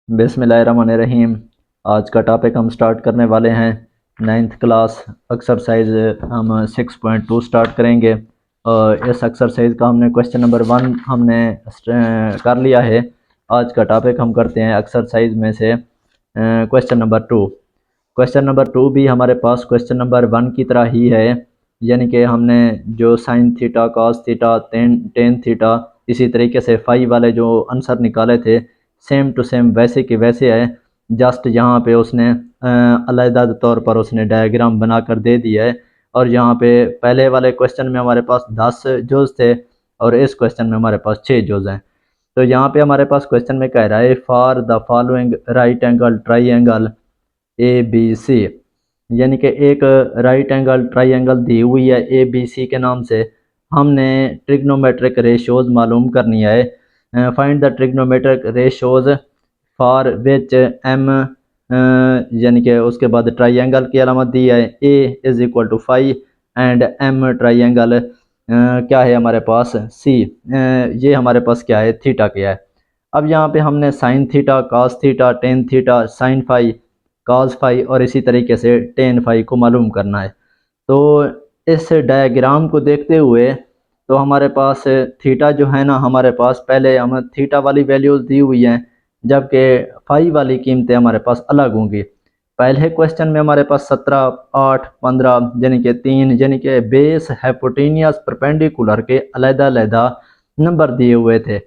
बिस्मिल्लाहिर्रहमानिर्रहीम। आज का टॉपिक हम स्टार्ट करने वाले हैं 9th क्लास एक्सरसाइज। हम 6.2 स्टार्ट करेंगे और इस एक्सरसाइज का हमने क्वेश्चन नंबर 1 हमने कर लिया है। आज का टॉपिक हम करते हैं एक्सरसाइज में से क्वेश्चन नंबर 2। क्वेश्चन नंबर 2 भी हमारे पास क्वेश्चन नंबर 1 की तरह ही है, यानी कि हमने जो sign theta, cos theta, tan theta, इसी तरीके से फाई वाले जो आंसर निकाले थे सेम टू सेम वैसे के वैसे है। जस्ट यहाँ पे उसने अलग तौर पर उसने डायग्राम बनाकर दे दिया है। और यहाँ पे पहले वाले क्वेश्चन में हमारे पास 10 जोज थे और इस क्वेश्चन में हमारे पास 6 जोज हैं। तो यहाँ पे हमारे पास क्वेश्चन में कह रहा है for the following right angle triangle A B C, यानी कि एक राइट एंगल ट्राइंगल दी हुई है ए बी सी के नाम से। हमने ट्रिग्नोमेट्रिक रेशियोज मालूम करनी है। Find the trigonometric ratios for which M, यानी कि उसके बाद ट्राइंगल की अलामत दी है A is equal to 5 and M triangle क्या है हमारे पास सी, ये हमारे पास क्या है थीटा क्या है। अब यहाँ पे हमने sine theta, cos theta, tan theta, sine phi, cos phi और इसी तरीके से टेन फाई को मालूम करना है। तो इस डायग्राम को देखते हुए तो हमारे पास थीटा जो है ना, हमारे पास पहले हम थीटा वाली वैल्यूज़ दी हुई हैं, जबकि फाई वाली कीमतें हमारे पास अलग होंगी। पहले क्वेश्चन में हमारे पास 17, 8, 15 यानी कि 3 यानी कि बेस हाइपोटेनियस परपेंडिकुलर के अलग-अलग नंबर दिए हुए थे।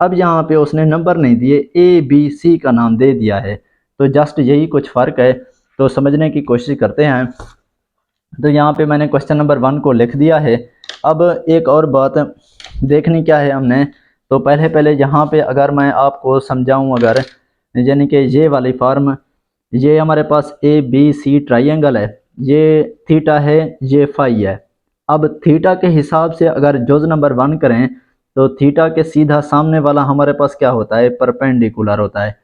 अब यहाँ पे उसने नंबर नहीं दिए, ए बी सी का नाम दे दिया है। तो जस्ट यही कुछ फ़र्क है, तो समझने की कोशिश करते हैं। तो यहाँ पे मैंने क्वेश्चन नंबर 1 को लिख दिया है। अब एक और बात देखनी क्या है हमने, तो पहले यहाँ पे अगर मैं आपको समझाऊँ, अगर यानी कि ये वाली फॉर्म, ये हमारे पास ए बी सी ट्राइंगल है, ये थीटा है, ये फाई है। अब थीटा के हिसाब से अगर जोज नंबर 1 करें तो थीटा के सीधा सामने वाला हमारे पास क्या होता है, परपेंडिकुलर होता है।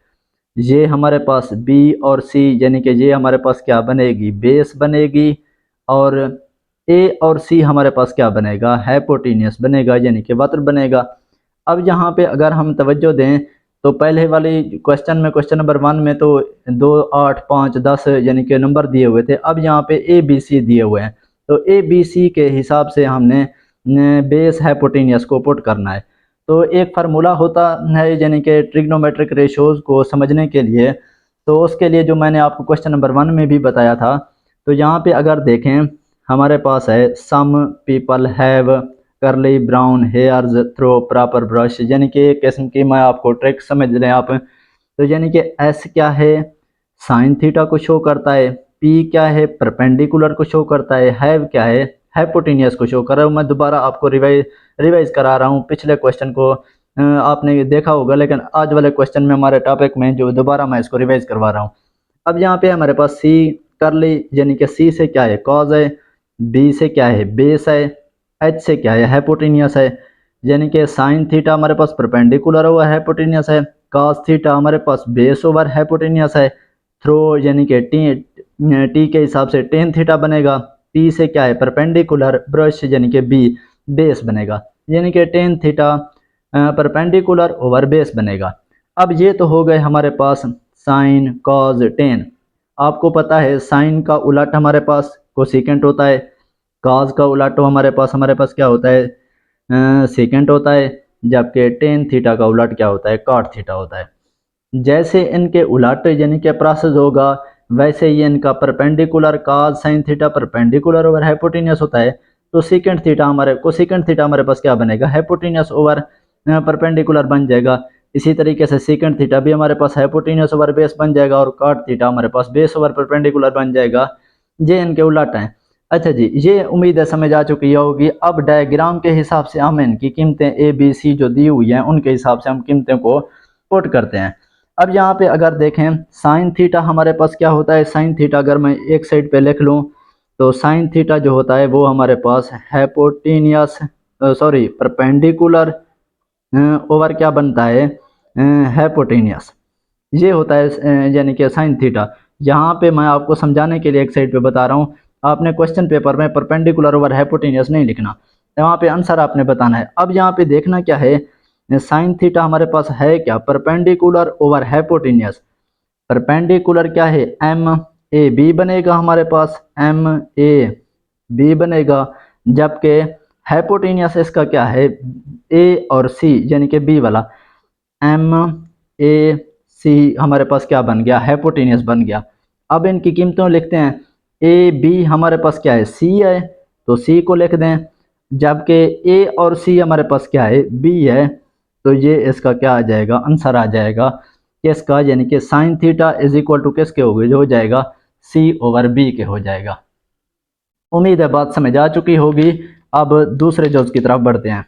ये हमारे पास बी और सी यानी कि ये हमारे पास क्या बनेगी, बेस बनेगी। और ए और सी हमारे पास क्या बनेगा, हाइपोटेनियस बनेगा, यानी कि वक्र बनेगा। अब यहाँ पे अगर हम तवज्जो दें तो पहले वाली क्वेश्चन में, क्वेश्चन नंबर 1 में तो 2, 8, 5, 10 यानी कि नंबर दिए हुए थे। अब यहाँ पे ए बी सी दिए हुए हैं, तो ए बी सी के हिसाब से हमने बेस हाइपोटेनियस को पुट करना है। तो एक फार्मूला होता है यानी कि ट्रिग्नोमेट्रिक रेशियोज को समझने के लिए, तो उसके लिए जो मैंने आपको क्वेश्चन नंबर 1 में भी बताया था। तो यहाँ पे अगर देखें हमारे पास है some people have curly brown hairs through proper brush, यानी कि एक किस्म की मैं आपको ट्रिक समझ लें आप। तो यानी कि एस क्या है, साइन थीटा को शो करता है, पी क्या है, परपेंडिकुलर को शो करता है, हैव क्या है, हाइपोटेनियस को शो कर रहा हूँ। मैं दोबारा आपको रिवाइज करा रहा हूँ, पिछले क्वेश्चन को आपने देखा होगा, लेकिन आज वाले क्वेश्चन में हमारे टॉपिक में जो दोबारा मैं इसको रिवाइज करवा रहा हूँ। अब यहाँ पे हमारे पास सी करली, यानी कि सी से क्या है, कॉज है, बी से क्या है, बेस है, एच से क्या है, हाइपोटेनियस है, यानी कि साइन थीटा हमारे पास परपेंडिकुलर ओवर हाइपोटेनियस है, कॉस थीटा हमारे पास बेस ओवर हाइपोटेनियस है, थ्रो यानी कि टी के हिसाब से टेन थीटा बनेगा, पी से क्या है परपेंडिकुलर, ब्रश यानी कि बी बेस बनेगा, यानी कि tan theta perpendicular over base बनेगा। अब ये तो हो गए हमारे पास साइन कॉज टेन। आपको पता है साइन का उलट हमारे पास कोसेकेंट होता है, कॉज का उलट हमारे पास क्या होता है, सेकेंट होता है, जबकि टेन थीटा का उलट क्या होता है, कॉट थीटा होता है। जैसे इनके उलट यानी कि प्रोसेस होगा, वैसे ही इनका perpendicular cause sine theta perpendicular over hypotenuse होता है। तो सीकेंट थीटा हमारे पास क्या बनेगा, हाइपोटेनियस ओवर परपेंडिकुलर बन जाएगा। इसी तरीके से सीकेंट थीटा भी हमारे पास हाइपोटेनियस ओवर बेस बन जाएगा और कॉट थीटा हमारे पास बेस ओवर परपेंडिकुलर बन जाएगा। ये इनके उलट हैं। अच्छा जी, ये उम्मीद है समझ आ चुकी होगी। अब डायग्राम के हिसाब से हम इनकी कीमतें ए बी सी जो दी हुई हैं उनके हिसाब से हम कीमतें को पुट करते हैं। अब यहाँ पे अगर देखें साइन थीटा हमारे पास क्या होता है, साइन थीटा अगर मैं एक साइड पे लिख लूँ तो साइन थीटा जो होता है वो हमारे पास हाइपोटेनियस सॉरी परपेंडिकुलर ओवर क्या बनता है, हाइपोटेनियस, ये होता है यानी कि साइन थीटा। यहाँ पे मैं आपको समझाने के लिए एक साइड पे बता रहा हूँ, आपने क्वेश्चन पेपर में परपेंडिकुलर ओवर हाइपोटेनियस नहीं लिखना, यहाँ पे आंसर आपने बताना है। अब यहाँ पे देखना क्या है साइन थीटा हमारे पास है क्या, परपेंडिकुलर ओवर हाइपोटेन्यूस। परपेंडिकुलर क्या है, एम ए बी बनेगा हमारे पास, एम ए बी बनेगा, जबकि हाइपोटेन्यूस इसका क्या है, ए और सी यानी कि बी वाला, एम ए सी हमारे पास क्या बन गया, हाइपोटेन्यूस बन गया। अब इनकी कीमतों लिखते हैं, ए बी हमारे पास क्या है, सी है, तो सी को लिख दें, जबकि ए और सी हमारे पास क्या है, बी है, तो ये इसका क्या आ जाएगा, आंसर आ जाएगा किसका, यानी कि sine theta is equal to किसके हो गए, जो हो जाएगा सी ओवर बी के हो जाएगा। उम्मीद है बात समझ आ चुकी होगी। अब दूसरे जोज की तरफ बढ़ते हैं।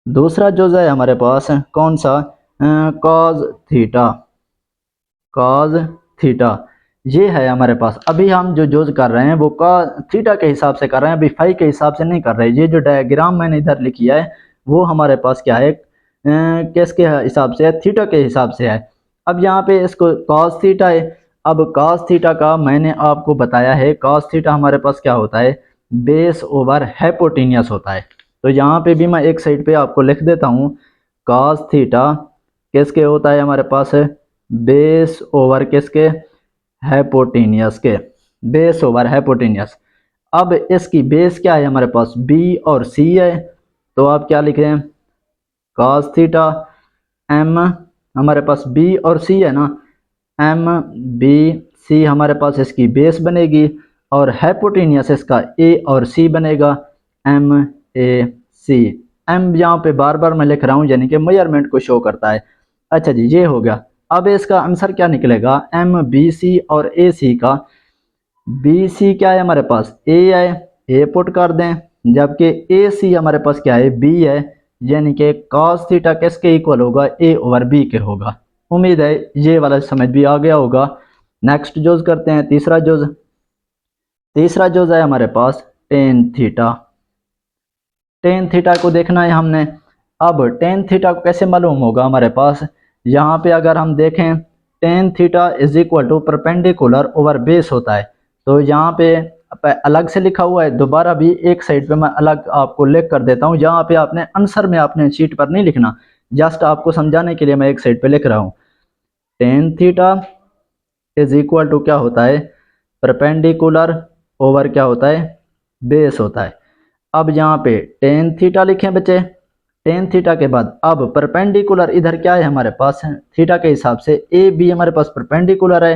दूसरा जोज है हमारे पास कौन सा, कॉज थीटा, कॉज थीटा ये है हमारे पास। अभी हम जो जोज कर रहे हैं वो कॉज थीटा के हिसाब से कर रहे हैं, अभी फाई के हिसाब से नहीं कर रहे। ये जो डायग्राम मैंने इधर लिखी है वो हमारे पास क्या है, किसके हिसाब से है, थीटा के हिसाब से है। अब यहाँ पे इसको कॉस थीटा है। अब कॉस थीटा का मैंने आपको बताया है, कॉस थीटा हमारे पास क्या होता है, बेस ओवर हाइपोटेन्यूस होता है। तो यहाँ पे भी मैं एक साइड पे आपको लिख देता हूँ, कॉस थीटा किसके होता है हमारे पास, बेस ओवर किसके, हाइपोटेन्यूस के, बेस ओवर हाइपोटेन्यूस। अब इसकी बेस क्या है हमारे पास, बी और सी है, तो आप क्या लिख रहे हैं, cos थीटा एम, हमारे पास बी और सी है ना, एम बी सी हमारे पास इसकी बेस बनेगी, और हाइपोटेन्यूस इसका ए और सी बनेगा, एम ए सी। एम यहाँ पे बार बार मैं लिख रहा हूँ यानी कि मेजरमेंट को शो करता है। अच्छा जी, ये हो गया। अब इसका आंसर क्या निकलेगा, एम बी सी और ए सी का, बी सी क्या है हमारे पास, ए है, ए पुट कर दें, जबकि ए सी हमारे पास क्या है, बी है, यानी कि cos थीटा किसके इक्वल होगा, ए ओवर बी के होगा। उम्मीद है ये वाला समझ भी आ गया होगा। नेक्स्ट जोज करते हैं, तीसरा जोज। तीसरा जोज है हमारे पास टेन थीटा। टेन थीटा को देखना है हमने। अब टेन थीटा को कैसे मालूम होगा हमारे पास, यहाँ पे अगर हम देखें, tan theta is equal to perpendicular over base होता है। तो यहाँ पे अलग से लिखा हुआ है, दोबारा भी एक साइड पे मैं अलग आपको लिख कर देता हूँ। यहाँ पे आपने आंसर में आपने शीट पर नहीं लिखना, जस्ट आपको समझाने के लिए मैं एक साइड पे लिख रहा हूँ। Tan theta is equal to क्या होता है, परपेंडिकुलर ओवर क्या होता है, बेस होता है। अब यहाँ पे टेन थीटा लिखें बच्चे, टेन थीटा के बाद अब परपेंडिकुलर इधर क्या है हमारे पास, थीटा के हिसाब से ए बी हमारे पास परपेंडिकुलर है,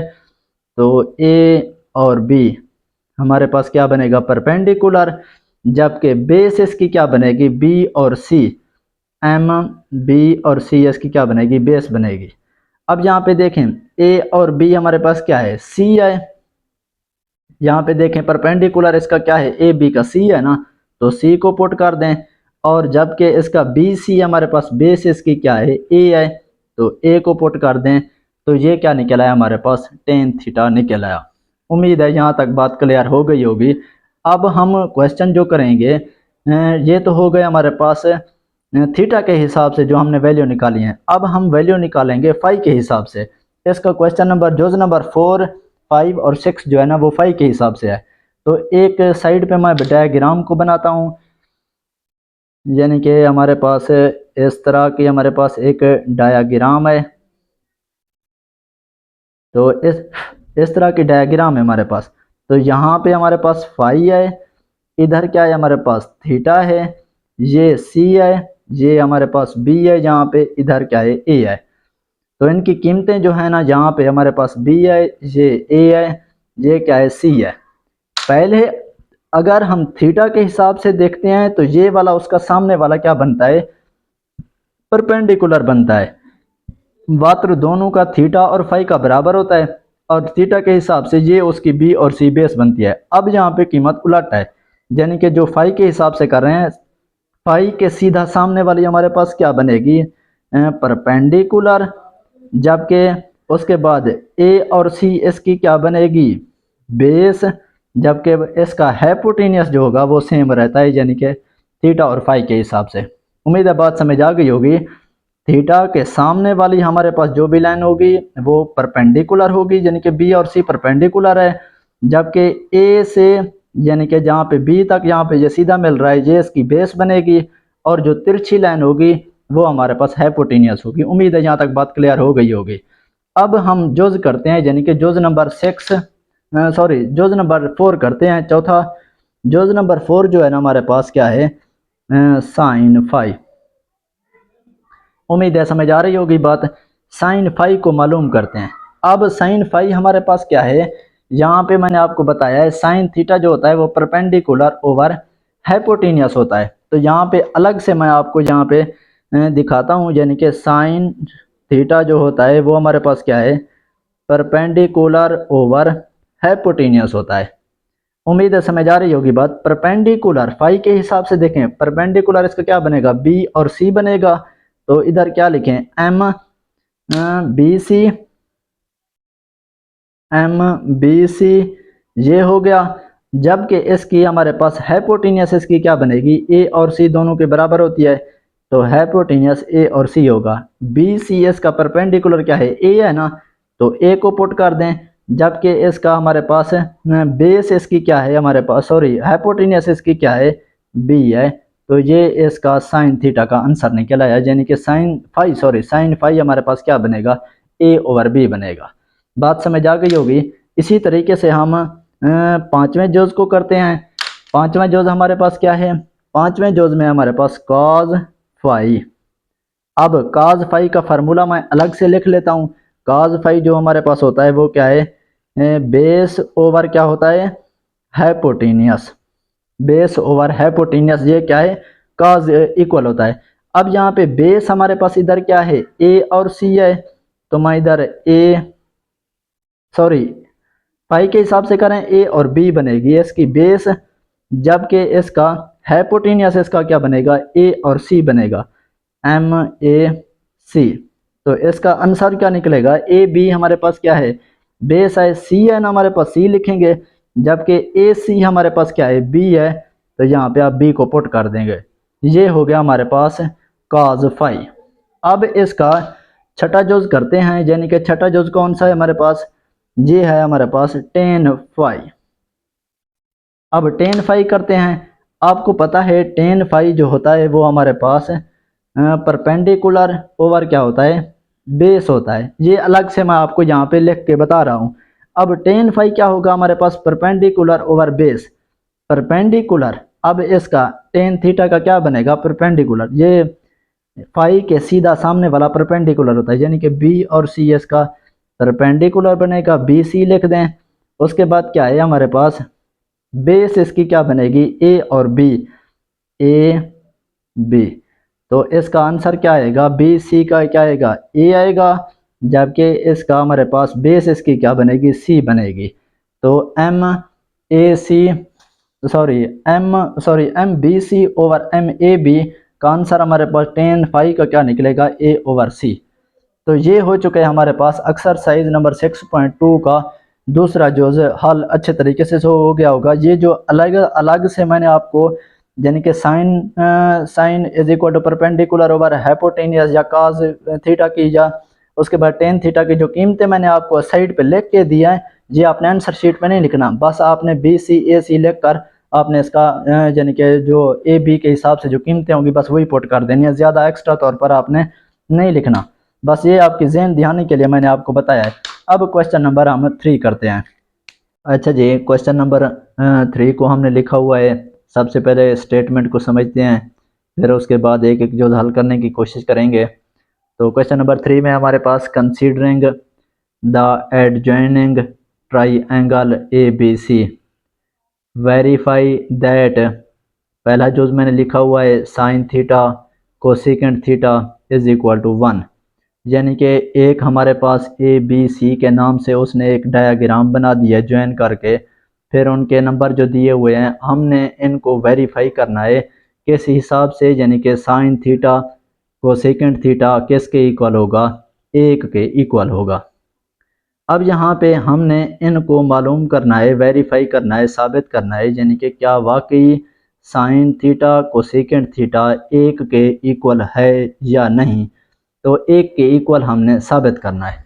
तो ए और बी हमारे पास क्या बनेगा, परपेंडिकुलर, जबकि बेस इसकी क्या बनेगी, बी और सी, एम बी और सी इसकी क्या बनेगी, बेस बनेगी। अब यहाँ पे देखें, ए और बी हमारे पास क्या है, सी है, यहाँ पे देखें परपेंडिकुलर इसका क्या है, ए बी का सी है ना, तो सी को पुट कर दें, और जबकि इसका बी सी हमारे पास बेस इसकी क्या है, ए है, तो ए को पुट कर दें, तो ये क्या निकल आया हमारे पास, टेन थीटा निकल आया। उम्मीद है यहाँ तक बात क्लियर हो गई होगी। अब हम क्वेश्चन जो करेंगे, ये तो हो गए हमारे पास थीटा के हिसाब से जो हमने वैल्यू निकाली है। अब हम वैल्यू निकालेंगे फाई के हिसाब से। इसका क्वेश्चन नंबर जोज नंबर 4, 5 और 6 जो है ना वो फाई के हिसाब से है। तो एक साइड पे मैं डायग्राम को बनाता हूँ, यानी कि हमारे पास इस तरह की हमारे पास एक डायग्राम है। तो इस तरह की डायग्राम है हमारे पास। तो यहाँ पे हमारे पास फाई है, इधर क्या है हमारे पास थीटा है, ये सी है, ये हमारे पास बी है, यहाँ पे इधर क्या है, ए है। तो इनकी कीमतें जो है ना, यहाँ पे हमारे पास बी है, ये ए है, ये क्या है, सी है। पहले अगर हम थीटा के हिसाब से देखते हैं तो ये वाला उसका सामने वाला क्या बनता है, परपेंडिकुलर बनता है। मात्र दोनों का थीटा और फाई का बराबर होता है, और थीटा के हिसाब से ये उसकी बी और सी बेस बनती है। अब यहाँ पे कीमत उलट है, यानी कि जो फाई के हिसाब से कर रहे हैं, फाई के सीधा सामने वाली हमारे पास क्या बनेगी, परपेंडिकुलर, जबकि उसके बाद ए और सी इसकी क्या बनेगी, बेस, जबकि इसका हाइपोटेन्यूस जो होगा वो सेम रहता है, यानी कि थीटा और फाई के हिसाब से। उम्मीद है बात समझ आ गई होगी। थीटा के सामने वाली हमारे पास जो भी लाइन होगी वो परपेंडिकुलर होगी, यानी कि बी और सी परपेंडिकुलर है, जबकि ए से यानी कि जहाँ पे बी तक यहाँ पे ये सीधा मिल रहा है, ये इसकी बेस बनेगी, और जो तिरछी लाइन होगी वो हमारे पास हाइपोटेनियस होगी। उम्मीद है यहाँ तक बात क्लियर हो गई होगी। अब हम जोज करते हैं, यानी कि जोज नंबर जोज नंबर 4 करते हैं। चौथा जोज नंबर 4 जो है ना हमारे पास क्या है, साइन फाई। उम्मीद है समझ आ रही होगी बात। साइन फाई को मालूम करते हैं। अब साइन फाई हमारे पास क्या है, यहाँ पे मैंने आपको बताया है साइन थीटा जो होता है वो परपेंडिकुलर ओवर हाइपोटेनियस होता है। तो यहाँ पे अलग से मैं आपको यहाँ पे दिखाता हूँ, यानी कि साइन थीटा जो होता है वो हमारे पास क्या है, परपेंडिकुलर ओवर हाइपोटेनियस होता है। उम्मीद है समझ आ रही होगी बात। परपेंडिकुलर फाई के हिसाब से देखें, परपेंडिकुलर इसका क्या बनेगा, बी और सी बनेगा। तो इधर क्या लिखें, एम बी सी ये हो गया। जबकि इसकी हमारे पास हाइपोटेनियस इसकी क्या बनेगी, ए और सी दोनों के बराबर होती है, तो हाइपोटेनियस ए और सी होगा। बी सी एस का परपेंडिकुलर क्या है, ए है ना, तो ए को पुट कर दें। जबकि इसका हमारे पास बेस इसकी क्या है, हमारे पास सॉरी हाइपोटेनियस इसकी क्या है, बी है। तो ये इसका साइन थीटा का आंसर निकल आया, यानी कि साइन फाई हमारे पास क्या बनेगा, ए ओवर बी बनेगा। बात समझ आ गई होगी। इसी तरीके से हम पांचवें जोज को करते हैं। पांचवें जोज हमारे पास क्या है, पांचवें जोज में हमारे पास कॉज फाई। अब कॉज फाई का फार्मूला मैं अलग से लिख लेता हूँ। कॉज फाई जो हमारे पास होता है वो क्या है, बेस ओवर क्या होता है, हाइपोटेनियस। बेस ओवर हाइपोटेनियस ये क्या है, कॉज इक्वल होता है। अब यहाँ पे बेस हमारे पास इधर क्या है, ए और सी है, तो मैं इधर पाई के हिसाब से करें ए और बी बनेगी इसकी बेस। जबकि इसका हाइपोटेनियस इसका क्या बनेगा, ए और सी बनेगा, एम ए सी। तो इसका आंसर क्या निकलेगा, ए बी हमारे पास क्या है, बेस है, सी है ना हमारे पास सी लिखेंगे। जबकि ए सी हमारे पास क्या है, बी है, तो यहाँ पे आप बी को पुट कर देंगे। ये हो गया हमारे पास कॉज फाई। अब इसका छठा जोज करते हैं, यानी कि छठा जोज कौन सा है हमारे पास, ये है हमारे पास टेन फाई। अब टेन फाई करते हैं। आपको पता है टेन फाई जो होता है वो हमारे पास परपेंडिकुलर ओवर क्या होता है, बेस होता है। ये अलग से मैं आपको यहाँ पे लिख के बता रहा हूँ। अब टेन फाई क्या होगा हमारे पास, परपेंडिकुलर ओवर बेस। परपेंडिकुलर, अब इसका टेन थीटा का क्या बनेगा, परपेंडिकुलर। ये फाई के सीधा सामने वाला परपेंडिकुलर होता है, यानी कि बी और सी इसका परपेंडिकुलर बनेगा, बी सी लिख दें। उसके बाद क्या है हमारे पास, बेस इसकी क्या बनेगी, ए और बी, ए बी। तो इसका आंसर क्या आएगा, बी सी का क्या आएगा, ए आएगा। जबकि इसका हमारे पास बेस इसकी क्या बनेगी, सी बनेगी। तो M A C M B C over M A B का आंसर हमारे पास टेन फाई का क्या निकलेगा, ए ओवर सी। तो ये हो चुका है हमारे पास एक्सरसाइज नंबर 6.2 का दूसरा जो हल अच्छे तरीके से हो गया होगा। ये जो अलग अलग से मैंने आपको, यानी कि sine is equal to perpendicular over hypotenuse या काज थीटा की, या उसके बाद टेन थीटा की जो कीमतें मैंने आपको साइड पे लिख के दिया है, ये आपने आंसर शीट पे नहीं लिखना, बस आपने बी सी ए सी लिख कर आपने इसका यानी कि जो ए बी के हिसाब से जो कीमतें होंगी बस वही पुट कर देनी है, ज़्यादा एक्स्ट्रा तौर पर आपने नहीं लिखना। बस ये आपकी ज़हन दिहानी के लिए मैंने आपको बताया है। अब क्वेश्चन नंबर हम 3 करते हैं। अच्छा जी, क्वेश्चन नंबर 3 को हमने लिखा हुआ है। सबसे पहले स्टेटमेंट को समझते हैं, फिर उसके बाद एक एक जो हल करने की कोशिश करेंगे। तो क्वेश्चन नंबर 3 में हमारे पास considering the adjoining triangle A B C verify that, पहला जो मैंने लिखा हुआ है sine theta cosecant theta is equal to 1, यानी कि एक हमारे पास ए बी सी के नाम से उसने एक डायग्राम बना दिया ज्वाइन करके, फिर उनके नंबर जो दिए हुए हैं हमने इनको वेरीफाई करना है किस हिसाब से, यानी कि साइन थीटा कोसेकेंट थीटा किसके इक्वल होगा, एक के इक्वल होगा। अब यहाँ पे हमने इनको मालूम करना है, वेरीफाई करना है, साबित करना है, यानी कि क्या वाकई साइन थीटा कोसेकेंट थीटा एक के इक्वल है या नहीं। तो एक के इक्वल हमने साबित करना है।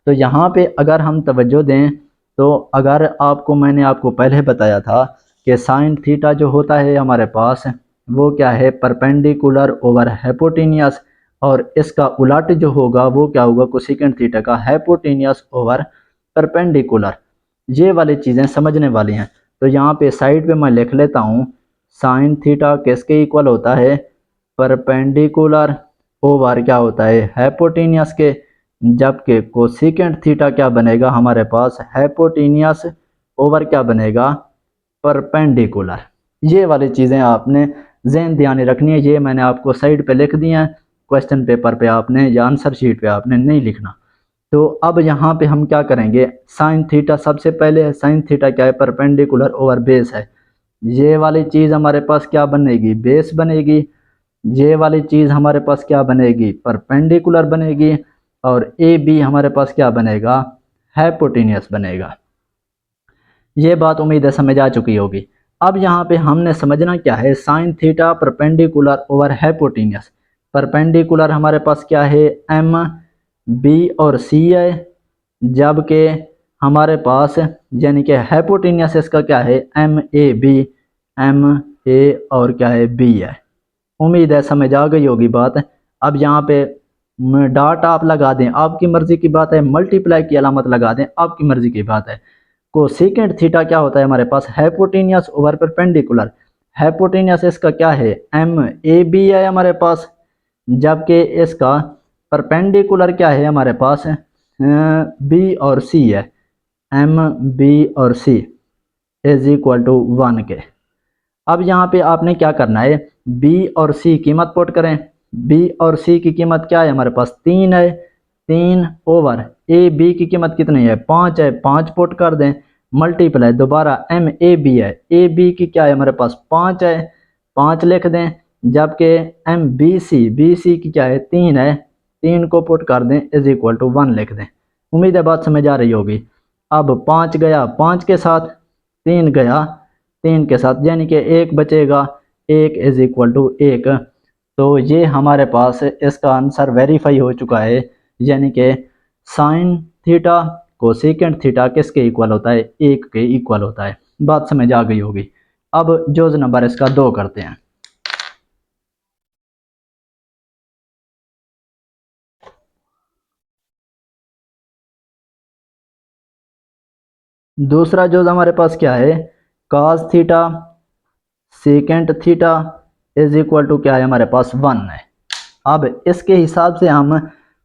तो यहाँ पे अगर हम तवज्जो दें, तो अगर मैंने आपको पहले बताया था कि साइन थीटा जो होता है हमारे पास वो क्या है, परपेंडिकुलर ओवर हाइपोटेनियस, और इसका उलट जो होगा वो क्या होगा, कोसेकेंट थीटा का हाइपोटेनियस ओवर परपेंडिकुलर। ये वाली चीज़ें समझने वाली हैं। तो यहाँ पे साइड पे मैं लिख लेता हूँ, साइन थीटा किसके इक्वल होता है, परपेंडिकुलर ओवर क्या होता है, हाइपोटेनियस के, जबकि कोसेकेंट थीटा क्या बनेगा हमारे पास, हाइपोटेनियस ओवर क्या बनेगा, परपेंडिकुलर। ये वाली चीज़ें आपने ज़हन ध्यान रखनी है। ये मैंने आपको साइड पे लिख दिया है, क्वेश्चन पेपर पे आपने या आंसर शीट पे आपने नहीं लिखना। तो अब यहाँ पे हम क्या करेंगे, साइन थीटा सबसे पहले है, साइन थीटा क्या है, परपेंडिकुलर ओवर बेस है। ये वाली चीज़ हमारे पास क्या बनेगी, बेस बनेगी। ये वाली चीज़ हमारे पास क्या बनेगी, परपेंडिकुलर बनेगी। और ए बी हमारे पास क्या बनेगा, हाइपोटेनियस बनेगा। ये बात उम्मीद है समझ आ चुकी होगी। अब यहाँ पे हमने समझना क्या है, sine theta perpendicular over hypotenuse. Perpendicular हमारे पास क्या है, एम बी और सी है, जबकि हमारे पास यानी कि हाइपोटेनियस इसका क्या है, M A B, M A और क्या है, बी है। उम्मीद है समझ आ गई होगी बात। अब यहाँ पे डॉट आप लगा दें, आपकी मर्जी की बात है, मल्टीप्लाई की अलामत लगा दें, आपकी मर्जी की बात है। कोसेकेंट थीटा क्या होता है हमारे पास, हाइपोटेनियस ओवर परपेंडिकुलर। हाइपोटेनियस इसका क्या है, एम ए बी है हमारे पास, जबकि इसका परपेंडिकुलर क्या है हमारे पास, बी और सी है, एम बी और सी इज इक्वल टू 1 के। अब यहाँ पे आपने क्या करना है, बी और सी कीमत पुट करें। बी और सी की कीमत क्या है हमारे पास, 3 है, 3 ओवर ए बी की कीमत कितनी है, 5 है, 5 पुट कर दें, मल्टीप्लाई दोबारा एम ए बी है, ए बी की क्या है हमारे पास, 5 है, 5 लिख दें, जबकि एम बी सी की क्या है, 3 है, 3 को पुट कर दें इज इक्वल टू 1 लिख दें। उम्मीद है बात समझ आ रही होगी। अब 5 गया 5 के साथ, 3 गया 3 के साथ, यानी कि 1 बचेगा, 1 इज इक्वल टू 1। तो ये हमारे पास इसका आंसर वेरीफाई हो चुका है, यानी कि साइन थीटा कोसेकेंट थीटा किसके इक्वल होता है, 1 के इक्वल होता है। बात समझ आ गई होगी। अब जोज नंबर इसका 2 करते हैं। दूसरा जोज हमारे पास क्या है, cos theta secant theta is equal to क्या है हमारे पास, 1 है। अब इसके हिसाब से हम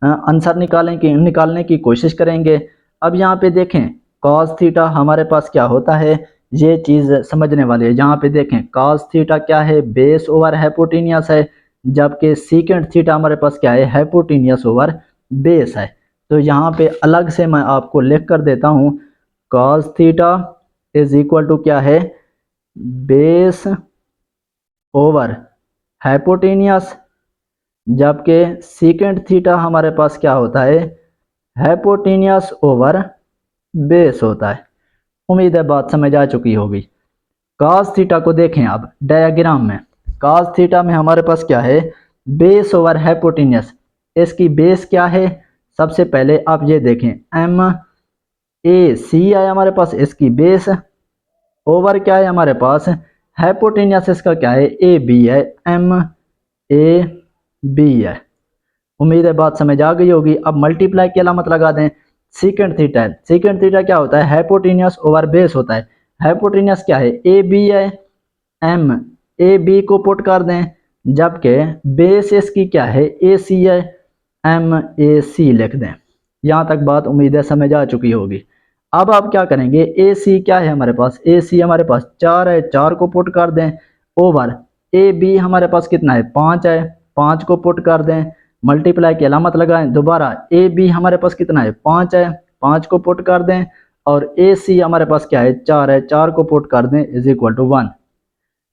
आंसर निकालने की कोशिश करेंगे। अब यहाँ पे देखें, cos थीटा हमारे पास क्या होता है, ये चीज़ समझने वाली है। यहाँ पे देखें cos थीटा क्या है, बेस ओवर हाइपोटेनियस है, जबकि सेकेंट थीटा हमारे पास क्या है, हाइपोटेनियस ओवर बेस है। तो यहाँ पे अलग से मैं आपको लिख कर देता हूँ, cos theta is equal to क्या है, बेस ओवर हाइपोटेनियस, जबकि सेकेंड थीटा हमारे पास क्या होता है, हाइपोटेनियस ओवर बेस होता है। उम्मीद है बात समझ आ चुकी होगी। cos थीटा को देखें अब डायग्राम में, cos थीटा में हमारे पास क्या है, बेस ओवर हाइपोटेनियस। इसकी बेस क्या है, सबसे पहले आप ये देखें, एम ए सी है हमारे पास, इसकी बेस ओवर क्या है हमारे पास, हाइपोटेनियस इसका क्या है, ए बी है, एम ए बी है। उम्मीद है बात समझ आ गई होगी। अब मल्टीप्लाई की अलामत लगा दें, सीकेंट थीटा है, सीकेंट थीटा क्या होता है, हाइपोटेनियस ओवर बेस होता है। हाइपोटेनियस क्या है, ए बी है, एम ए बी को पुट कर दें, जबकि बेस इसकी क्या है, ए सी है, एम ए सी लिख दें। यहाँ तक बात उम्मीद है समझ आ चुकी होगी। अब आप क्या करेंगे, ए सी क्या है हमारे पास, ए सी हमारे पास 4 है, 4 को पुट कर दें, ओवर ए बी हमारे पास कितना है, 5 है, 5 को पुट कर दें, मल्टीप्लाई की अलामत लगाएं, दोबारा ए बी हमारे पास कितना है, 5 है, 5 को पुट कर दें, और ए सी हमारे पास क्या है, 4 है, 4 को पुट कर दें इज इक्वल टू 1।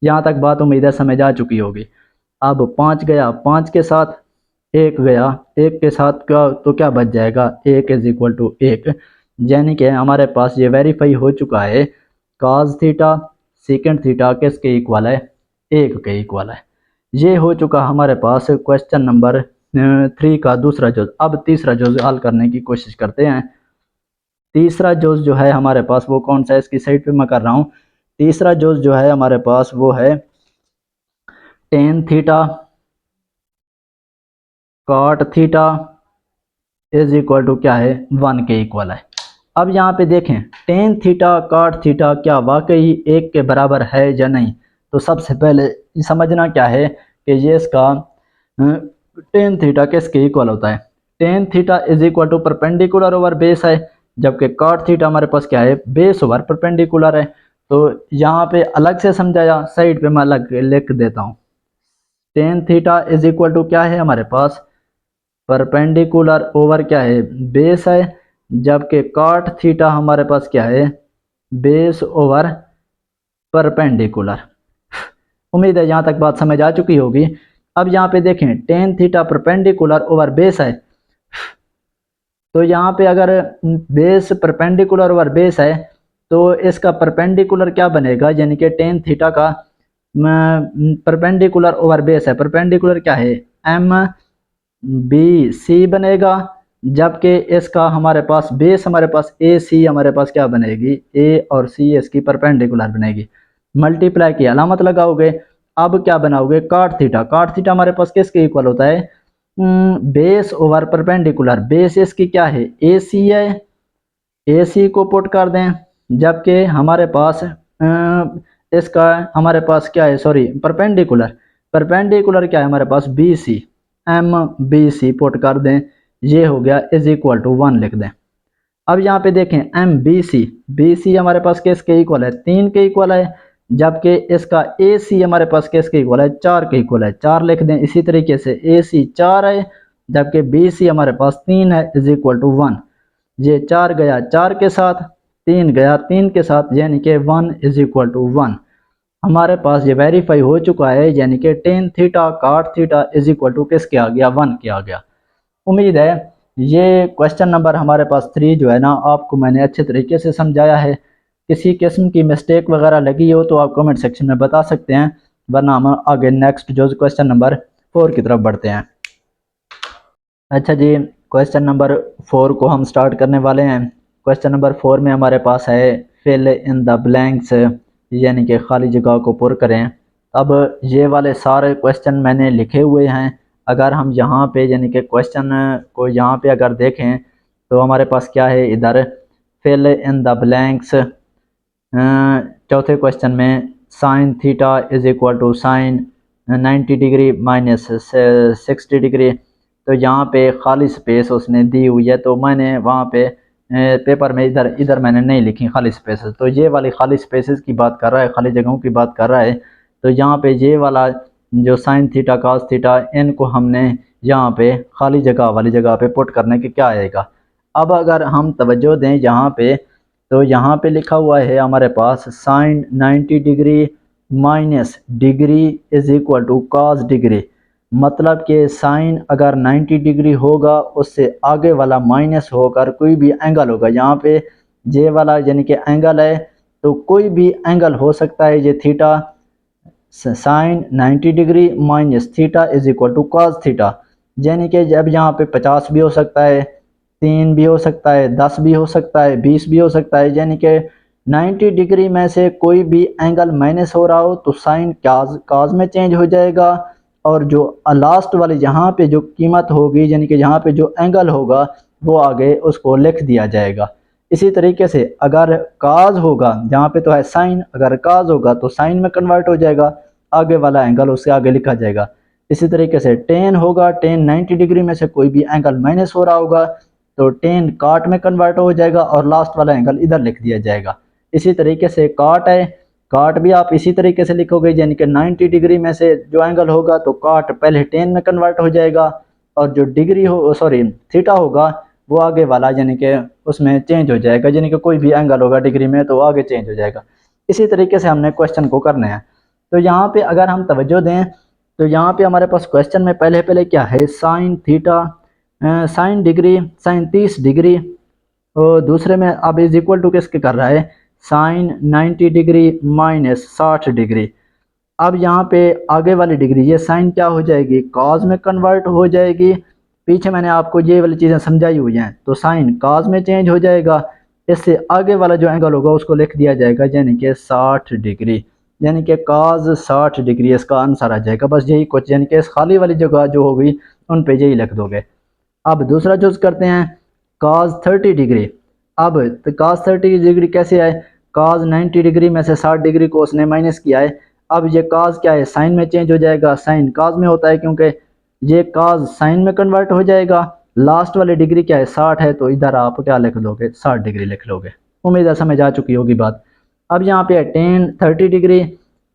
यहाँ तक बात उम्मीद है समझ आ चुकी होगी। अब 5 गया 5 के साथ, 1 गया 1 के साथ क्या, तो क्या बच जाएगा, 1 इज इक्वल टू 1, यानी कि हमारे पास ये वेरीफाई हो चुका है, cos थीटा सेकेंड थीटा किसके इक्वल है, 1 के इक्वल है। ये हो चुका हमारे पास क्वेश्चन नंबर 3 का दूसरा जोज। अब तीसरा जोज हल करने की कोशिश करते हैं। तीसरा जोज जो है हमारे पास वो कौन सा है, इसकी साइड पे मैं कर रहा हूँ। तीसरा जोज जो है हमारे पास वो है tan theta cot theta is equal to क्या है 1 के इक्वल है। अब यहाँ पे देखें टेन थीटा कॉट थीटा क्या वाकई 1 के बराबर है या नहीं। तो सबसे पहले समझना क्या है कि ये इसका टेन थीटा किसके इक्वल होता है। Tan theta is equal to perpendicular over base है, जबकि कॉट थीटा हमारे पास क्या है बेस ओवर परपेंडिकुलर है। तो यहाँ पे अलग से समझाया, साइड पे मैं अलग लिख देता हूँ। Tan theta is equal to क्या है हमारे पास परपेंडिकुलर ओवर क्या है बेस है, जबकि कॉट थीटा हमारे पास क्या है बेस ओवर परपेंडिकुलर। उम्मीद है यहाँ तक बात समझ आ चुकी होगी। अब यहाँ पे देखें tan theta perpendicular over base है, तो यहाँ पे अगर बेस परपेंडिकुलर ओवर बेस है तो इसका परपेंडिकुलर क्या बनेगा, यानी कि टेन थीटा का परपेंडिकुलर ओवर बेस है। परपेंडिकुलर क्या है एम बी सी बनेगा, जबकि इसका हमारे पास बेस हमारे पास ए सी हमारे पास क्या बनेगी ए और सी इसकी परपेंडिकुलर बनेगी। मल्टीप्लाई की अलामत लगाओगे। अब क्या बनाओगे कॉट थीटा। कॉट थीटा हमारे पास किसके इक्वल होता है बेस ओवर परपेंडिकुलर। बेस इसकी क्या है ए सी है, ए सी को पुट कर दें, जबकि हमारे पास इसका हमारे पास क्या है सॉरी परपेंडिकुलर। परपेंडिकुलर क्या है हमारे पास B C, M B C put कर दें, ये हो गया इज इक्वल टू 1 लिख दें। अब यहाँ पे देखें एम बी सी हमारे पास किसके इक्वल है 3 के इक्वल है, जबकि इसका ए सी हमारे पास किसके इक्वल है 4 के इक्वल है, 4 लिख दें। इसी तरीके से ए सी 4 है, जबकि बी सी हमारे पास 3 है इज इक्वल टू 1। ये 4 गया 4 के साथ, 3 गया 3 के साथ, यानी कि 1 इज इक्वल टू 1। हमारे पास ये वेरीफाई हो चुका है, यानी कि tan theta cot theta is equal to किसके आ गया 1 के आ गया। उम्मीद है ये क्वेश्चन नंबर हमारे पास 3 जो है ना आपको मैंने अच्छे तरीके से समझाया है। किसी किस्म की मिस्टेक वगैरह लगी हो तो आप कमेंट सेक्शन में बता सकते हैं, वरना हम आगे नेक्स्ट जो क्वेश्चन नंबर 4 की तरफ बढ़ते हैं। अच्छा जी, क्वेश्चन नंबर 4 को हम स्टार्ट करने वाले हैं। क्वेश्चन नंबर 4 में हमारे पास है फिल इन द ब्लैंक्स, यानी कि खाली जगह को पुर करें। अब ये वाले सारे क्वेश्चन मैंने लिखे हुए हैं। अगर हम यहाँ पे यानी कि क्वेश्चन को यहाँ पे अगर देखें तो हमारे पास क्या है इधर फिल इन द ब्लैंक्स। चौथे क्वेश्चन में sine theta is equal to sine 90 degree minus 60 degree. तो यहाँ पे खाली स्पेस उसने दी हुई है, तो मैंने वहाँ पे पेपर में इधर इधर मैंने नहीं लिखी खाली स्पेसेस। तो ये वाली खाली स्पेसेस की बात कर रहा है, खाली जगहों की बात कर रहा है। तो यहाँ पे ये वाला जो साइन थीटा कॉस थीटा इनको हमने यहाँ पे खाली जगह वाली जगह पे पुट करने के क्या आएगा। अब अगर हम तवज्जो दें यहाँ पे, तो यहाँ पे लिखा हुआ है हमारे पास sine 90 degree minus degree is equal to cos degree. मतलब कि साइन अगर 90 डिग्री होगा उससे आगे वाला माइनस होकर कोई भी एंगल होगा। यहाँ पे जे वाला यानी कि एंगल है, तो कोई भी एंगल हो सकता है। ये theta sine 90 degree minus theta is equal to cos theta, यानी कि जब यहाँ पे 50 भी हो सकता है, 3 भी हो सकता है, 10 भी हो सकता है, 20 भी हो सकता है। यानी कि 90 डिग्री में से कोई भी एंगल माइनस हो रहा हो तो साइन काज में चेंज हो जाएगा, और जो लास्ट वाली यहाँ पे जो कीमत होगी यानी कि यहाँ पे जो एंगल होगा वो आगे उसको लिख दिया जाएगा। इसी तरीके से अगर काज होगा, जहाँ पे तो है साइन, अगर काज होगा तो साइन में कन्वर्ट हो जाएगा, आगे वाला एंगल उससे आगे लिखा जाएगा। इसी तरीके से टेन होगा, टेन 90 डिग्री में से कोई भी एंगल माइनस हो रहा होगा तो टेन काट में कन्वर्ट हो जाएगा और लास्ट वाला एंगल इधर लिख दिया जाएगा। इसी तरीके से काट है, काट भी आप इसी तरीके से लिखोगे, यानी कि 90 डिग्री में से जो एंगल होगा तो काट पहले टेन में कन्वर्ट हो जाएगा, और जो डिग्री हो सॉरी थीटा होगा वो आगे वाला यानी कि उसमें चेंज हो जाएगा, यानी कि कोई भी एंगल होगा डिग्री में तो आगे चेंज हो जाएगा। इसी तरीके से हमने क्वेश्चन को करना है। तो यहाँ पे अगर हम तवज्जो दें तो यहाँ पे हमारे पास क्वेश्चन में पहले पहले क्या है sine theta sine degree sine 30 degree, और दूसरे में अब इज इक्वल टू किसके कर रहा है साइन 90 डिग्री माइनस 60 डिग्री। अब यहाँ पे आगे वाली डिग्री ये साइन क्या हो जाएगी कॉज में कन्वर्ट हो जाएगी। पीछे मैंने आपको ये वाली चीज़ें समझाई हुई हैं, तो साइन कॉज में चेंज हो जाएगा, इससे आगे वाला जो एंगल होगा उसको लिख दिया जाएगा यानी कि 60 डिग्री, यानी कि cos 60 डिग्री इसका आंसर आ जाएगा। बस यही कुछ, यानी कि इस खाली वाली जगह जो होगी उन पे यही लिख दोगे। अब दूसरा चूज करते हैं cos 30 डिग्री। अब तो cos 30 डिग्री कैसे आए, cos 90 डिग्री में से 60 डिग्री को उसने माइनस किया है। अब ये cos क्या है, साइन में चेंज हो जाएगा, साइन cos में होता है क्योंकि ये cos साइन में कन्वर्ट हो जाएगा। लास्ट वाली डिग्री क्या है, 60 है, तो इधर आप क्या लिख लोगे, 60 डिग्री लिख लोगे। उम्मीद है समझ आ चुकी होगी बात। अब यहाँ पे है tan 30 degree,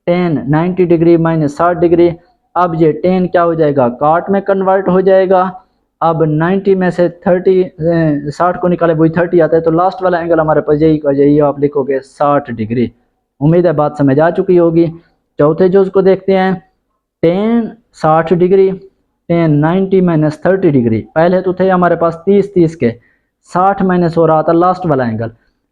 tan 90 degree minus 60 degree. अब ये tan क्या हो जाएगा, काट में कन्वर्ट हो जाएगा। अब 90 में से 60 को निकाले वही 30 आता है, तो लास्ट वाला एंगल हमारे पास यही का यही आप लिखोगे 60 डिग्री। उम्मीद है बात समझ आ चुकी होगी। चौथे जो उसको देखते हैं tan 60 degree, tan 90 minus 30 degree. पहले तो थे हमारे पास 30 के, 60 माइनस हो रहा था लास्ट वाला एंगल।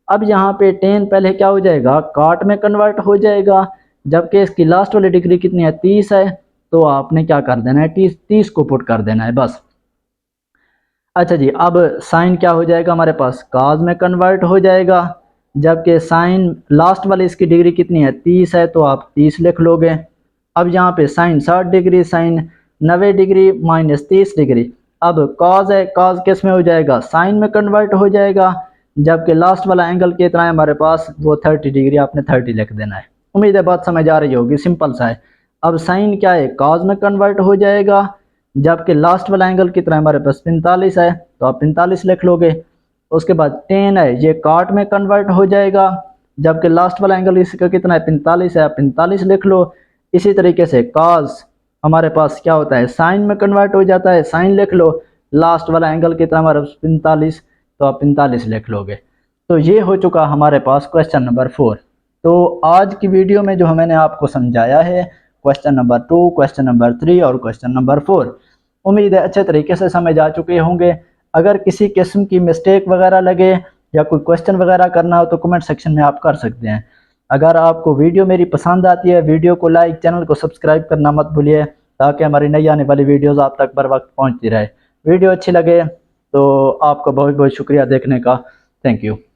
अब यहाँ पे tan पहले क्या हो जाएगा, काट में कन्वर्ट हो जाएगा, जबकि इसकी लास्ट वाली डिग्री कितनी है, 30 है, तो आपने क्या कर देना है, 30 को पुट कर देना है बस। अच्छा जी, अब साइन क्या हो जाएगा हमारे पास, cos में कन्वर्ट हो जाएगा, जबकि साइन लास्ट वाली इसकी डिग्री कितनी है, 30 है, तो आप 30 लिख लोगे। अब यहाँ पे sine 60 degree, sine 90 degree minus 30 degree. अब cos है, cos किस में हो जाएगा, साइन में कन्वर्ट हो जाएगा, जबकि लास्ट वाला एंगल कितना है हमारे पास, वो 30 डिग्री, आपने 30 लिख देना है। उम्मीद है बात समझ आ रही होगी, सिंपल सा है। अब साइन क्या है, cos में कन्वर्ट हो जाएगा, जबकि लास्ट वाला एंगल कितना है हमारे पास, 45 है, तो आप 45 लिख लोगे। उसके बाद tan है, ये काट में कन्वर्ट हो जाएगा, जबकि लास्ट वाला एंगल इसका कितना है, 45 है, आप 45 लिख लो। इसी तरीके से cos हमारे पास क्या होता है, साइन में कन्वर्ट हो जाता है, साइन लिख लो। लास्ट वाला एंगल कितना हमारे पास, 45, तो आप 45 लिख लोगे। तो ये हो चुका हमारे पास क्वेश्चन नंबर 4। तो आज की वीडियो में जो मैंने आपको समझाया है क्वेश्चन नंबर 2, क्वेश्चन नंबर 3 और क्वेश्चन नंबर 4, उम्मीद है अच्छे तरीके से समझ आ चुके होंगे। अगर किसी किस्म की मिस्टेक वगैरह लगे या कोई क्वेश्चन वगैरह करना हो तो कमेंट सेक्शन में आप कर सकते हैं। अगर आपको वीडियो मेरी पसंद आती है, वीडियो को लाइक, चैनल को सब्सक्राइब करना मत भूलिए, ताकि हमारी नई आने वाली वीडियोज़ आप तक बर वक्त पहुँचती रहे। वीडियो अच्छी लगे तो आपका बहुत बहुत शुक्रिया देखने का। Thank you.